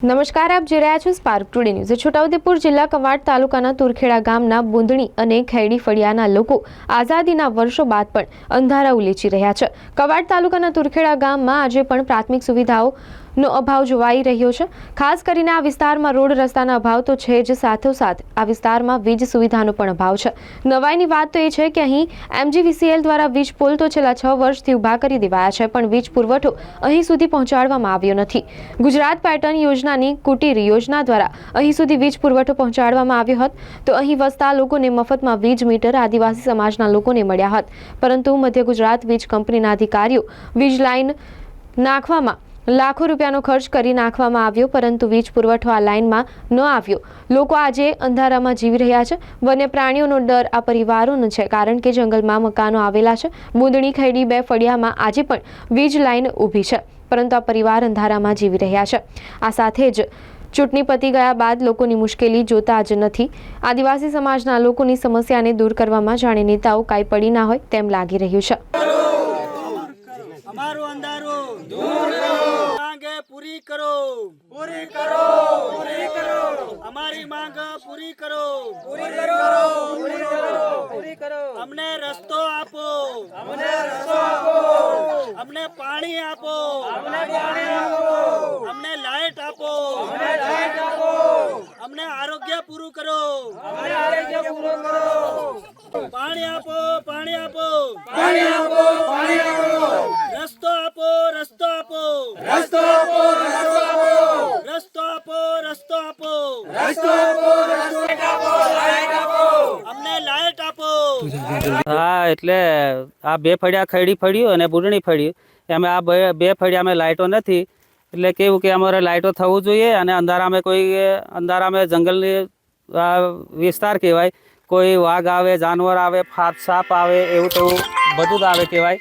નમસ્કાર, આપ જોઈ રહ્યા છો સ્પાર્ક ટુડે ન્યૂઝ। છોટાઉદેપુર જિલ્લા કવાંટ તાલુકાના તુરખેડા ગામના બુંદણી અને ખેડી ફળિયાના લોકો આઝાદીના વર્ષો બાદ પણ અંધારા ઉલેચી રહ્યા છે। કવાંટ તાલુકાના તુરખેડા ગામમાં આજે પણ પ્રાથમિક સુવિધાઓનો અભાવ જોવાઈ રહ્યો છે। ખાસ કરીને આ વિસ્તારમાં રોડ રસ્તાના અભાવ તો છે જ, સાથોસાથ આ વિસ્તારમાં વીજ સુવિધાનો પણ અભાવ છે। નવાઈની વાત તો એ છે કે અહીં MGVCL દ્વારા વીજ પોલ તો છેલ્લા 6 વર્ષથી ઊભા કરી દેવાયા છે, પણ વીજ પુરવઠો અહીં સુધી પહોંચાડવામાં આવ્યો નથી। ગુજરાત પેટર્ન યોજનાની કુટીર યોજના દ્વારા અહીં સુધી વીજ પુરવઠો પહોંચાડવામાં આવ્યો હોત તો અહીં વસતા લોકોને મફતમાં વીજ મીટર આદિવાસી સમાજના લોકોને મળ્યા હોત, પરંતુ મધ્ય ગુજરાત વીજ કંપનીના અધિકારીઓ વીજ લાઇન નાખવામાં લાખો રૂપિયાનો ખર્ચ કરી નાખવામાં આવ્યો, પરંતુ વીજ પુરવઠો આ લાઇનમાં ન આવ્યો। લોકો આજે અંધારામાં જીવી રહ્યા છે। વન્ય પ્રાણીઓનો ડર આ પરિવારોનો છે, કારણ કે જંગલમાં મકાનો આવેલા છે। બુંદણી ખેડી 2 ફળિયામાં આજે પણ વીજ લાઇન ઊભી છે, પરંતુ આ પરિવાર અંધારામાં જીવી રહ્યા છે। આ સાથે જ ચૂંટણી પતી ગયા બાદ લોકોની મુશ્કેલી જોતા જ નથી। આદિવાસી સમાજના લોકોની સમસ્યાને દૂર કરવામાં જાણે નેતાઓ કાંઈ પડી ના હોય તેમ લાગી રહ્યું છે। पूरी करो, पूरी करो, पूरी करो, हमारी मांग पूरी करो, पूरी करो, पूरी करो, पूरी करो। हमने रस्तो आपो, हमने रस्तो आपो, हमने पानी आपो, हमने पानी आपो, हमने लाइट आपो, हमने लाइट आपो, हमने आरोग्य पूરું करो, हमने आरोग्य पूરું करो। पानी आपो, पानी आपो, पानी आपो, पानी आपो, रस्तो आपो, रस्तो आपो, रस्तो आपो, रस्तो आपो, रस्तो आपो, रस्तो आपो, रस्तो आपो, रस्तो आपो, लाइट आपो, हमने लाइट आपो। हाँ, એટલે આ 2 ફળિયા ખેડી ફળ્યું અને બુંદણી ફળ્યું એમ આ 2 ફળિયામાં લાઇટો નથી, એટલે કેવું કે અમારે લાઇટો થવું જોઈએ અને અંધારામાં જંગલની વિસ્તાર કહેવાય, કોઈ વાઘ આવે, જાનવર આવે, સાપ આવે, એવું તેવું બધું જ આવે કહેવાય,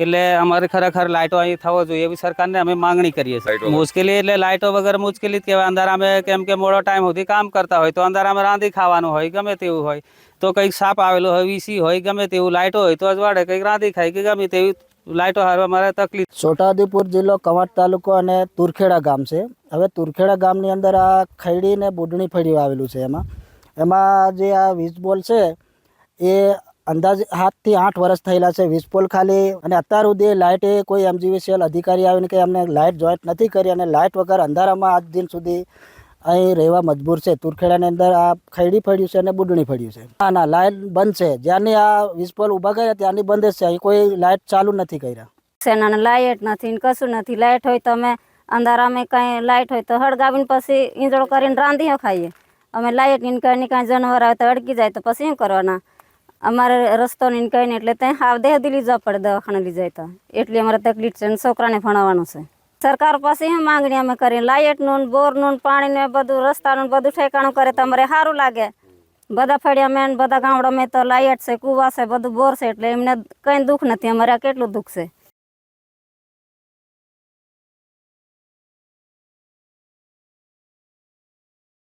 એટલે અમારે ખરેખર લાઇટો અહીં થવો જોઈએ એવી સરકારને અમે માંગણી કરીએ છીએ। મુશ્કેલી એટલે લાઇટો વગર મુશ્કેલી જ કહેવાય। અંધારામાં કેમ કે મોડો ટાઈમ સુધી કામ કરતા હોય તો અંધારામાં રાંધી ખાવાનું હોય, ગમે તેવું હોય તો કંઈક સાપ આવેલો હોય, વીસી હોય, ગમે તેવું લાઇટો હોય તો અજવાડે કંઈક રાંધી ખાય કે ગમે તેવી લાઇટો હારવા અમારે તકલીફ। છોટાઉદેપુર જિલ્લો કવાંટ તાલુકો અને તુરખેડા ગામ છે। હવે તુરખેડા ગામની અંદર આ ખેડી ને બુંદણી ફળિયું આવેલું છે। એમાં જે આ વીજ પોલ છે એ અંદાજે 7 થી 8 વર્ષ થયેલા છે વીજ પોલ ખાલી, અને અત્યાર સુધી લાઇટ કોઈ MGVCL અધિકારી આવીને કે અમને લાઇટ જોઈન્ટ નથી કરી, અને લાઇટ વગર અંધારામાં આજ દિન સુધી અહીં રહેવા મજબૂર છે। તુરખેડાની અંદર આ ખેડી ફળ્યું છે અને બુંદણી ફળ્યું છે। ના, લાઇટ બંધ છે। જ્યારની આ વીજ પોલ ઊભા કર્યા ત્યારની બંધ જ છે, અહીં કોઈ લાઇટ ચાલુ નથી કર્યા। લાઇટ નથી, કશું નથી। લાઇટ હોય તો અમે અંધારામાં કાંઈ લાઇટ હોય તો હળગાવીને પછી ઈંજળો કરીને રાંધી ખાઈએ। અમે લાઇટ ની કાંઈ જાનવર આવે તો અડકી જાય તો પછી શું કરવાના? અમારે રસ્તો ની કઈ ને એટલે ત્યાં હાવ દેહ લઈ જવા પડે, દવાખાને લઈ જાય તો એટલી અમારે તકલીફ છે, છોકરાને ભણાવવાનું છે। સરકાર પાસે શું માંગણી અમે કરીએ? લાઇટનું, બોરનું, પાણીને બધું, રસ્તાનું બધું ઠેકાણું કરે તો અમારે સારું લાગે। બધા ફળિયામાં બધા ગામડામાં તો લાઇટ છે, કૂવા છે, બધું બોર છે, એટલે એમને કંઈ દુઃખ નથી। અમારે કેટલું દુઃખ છે।